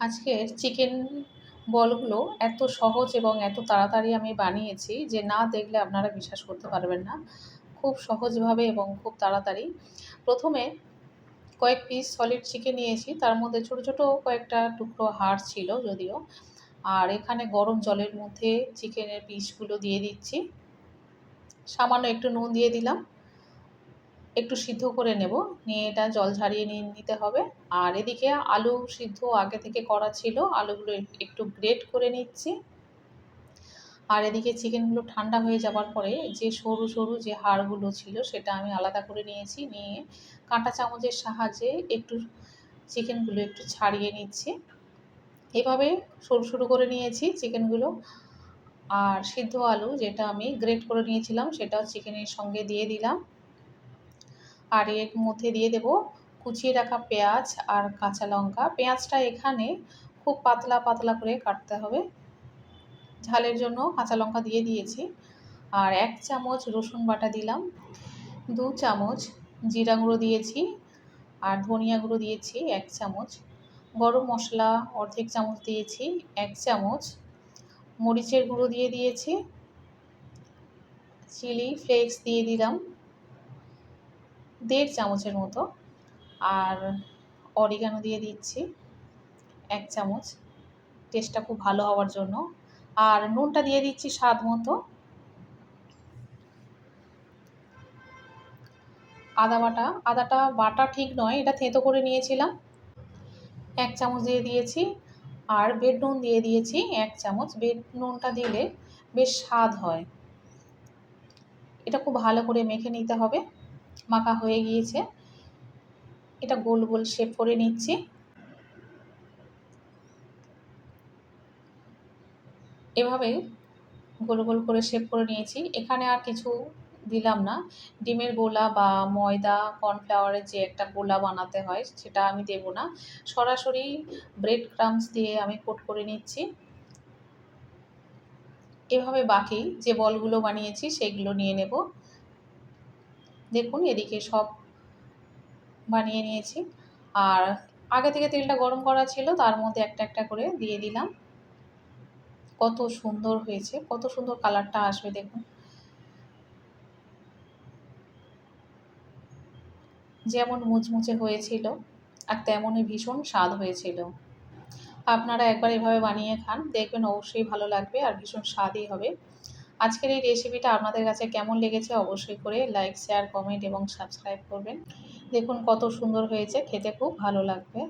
আজকের চিকেন বলগুলো এত সহজ এবং এত তাড়াতাড়ি আমি বানিয়েছি যে না দেখলে আপনারা বিশ্বাস করতে পারবেন না। খুব সহজভাবে এবং খুব তাড়াতাড়ি। প্রথমে কয়েক পিস সলিড চিকেন নিয়েছি। তার মধ্যে ছোট, ছোট কয়েকটা টুকরো হাড় ছিল যদিও। আর এখানে গরম জলের মধ্যে চিকেনের পিসগুলো দিয়ে দিচ্ছি। সামান্য একটু নুন দিয়ে দিলাম। একটু সিদ্ধ করে নেব। নিয়ে এটা জল ঝরিয়ে নিতে হবে। আর এদিকে আলু সিদ্ধ আগে থেকে করা ছিল। আলুগুলো একটু গ্রেট করে নিচ্ছি। আর এদিকে চিকেনগুলো ঠান্ডা হয়ে যাবার পরে যে সরু, সরু যে হাড়গুলো ছিল সেটা আমি আলাদা করে নিয়েছি। নিয়ে কাঁটা চামচের সাহায্যে একটু চিকেনগুলো একটু ছাড়িয়ে নিচ্ছি। এভাবে সরু, সরু করে নিয়েছি চিকেনগুলো। আর সিদ্ধ আলু যেটা আমি গ্রেট করে নিয়েছিলাম সেটাও চিকেনের সঙ্গে দিয়ে দিলাম। আর এর মধ্যে দিয়ে দেব কুচিয়ে রাখা পেঁয়াজ আর কাঁচা লঙ্কা। পেঁয়াজটা এখানে খুব পাতলা, পাতলা করে কাটতে হবে। ঝালের জন্য কাঁচা লঙ্কা দিয়ে দিয়েছি। আর ১ চামচ রসুন বাটা দিলাম। ২ চামচ জিরা গুঁড়ো দিয়েছি। আর ধনিয়া গুঁড়ো দিয়েছি ১ চামচ। গরম মশলা অর্ধেক চামচ দিয়েছি। ১ চামচ মরিচের গুঁড়ো দিয়ে দিয়েছি। চিলি ফ্লেক্স দিয়ে দিলাম ১.৫ চামচের মতো। আর অরিগানো দিয়ে দিচ্ছি ১ চামচ, টেস্টটা খুব ভালো হওয়ার জন্য। আর নুনটা দিয়ে দিচ্ছি স্বাদ মতো। আদাটা বাটা ঠিক নয়, এটা থেঁতো করে নিয়েছিলাম। ১ চামচ দিয়ে দিয়েছি। আর বিট নুন দিয়ে দিয়েছি ১ চামচ। বিট নুনটা দিলে বেশ স্বাদ হয়। এটা খুব ভালো করে মেখে নিতে হবে। মাখা হয়ে গিয়েছে। এটা গোল, গোল শেপ করে নিচ্ছি। এভাবে গোল, গোল করে শেপ করে নিয়েছি। এখানে আর কিছু দিলাম না। ডিমের গোলা বা ময়দা, কর্নফ্লাওয়ারের যে একটা গোলা বানাতে হয় সেটা আমি দেব না। সরাসরি ব্রেড ক্রাম্বস দিয়ে আমি কোট করে নিচ্ছি। এভাবে বাকি যে বলগুলো বানিয়েছি সেগুলো নিয়ে নেব। দেখুন এদিকে সব বানিয়ে নিয়েছি। আর আগে থেকে তেলটা গরম করা ছিল, তার মধ্যে একটা, একটা করে দিয়ে দিলাম। কত সুন্দর হয়েছে, কত সুন্দর কালারটা আসবে দেখুন। যেমন মুচমুচে হয়েছিল আর তেমনই ভীষণ স্বাদ হয়েছিল। আপনারা একবার এভাবে বানিয়ে খান, দেখবেন অবশ্যই ভালো লাগবে আর ভীষণ স্বাদই হবে। আজকের এই রেসিপিটা আপনাদের কাছে কেমন লেগেছে অবশ্যই করে লাইক, শেয়ার, কমেন্ট এবং সাবস্ক্রাইব করবেন। দেখুন কত সুন্দর হয়েছে, খেতে খুব ভালো লাগবে।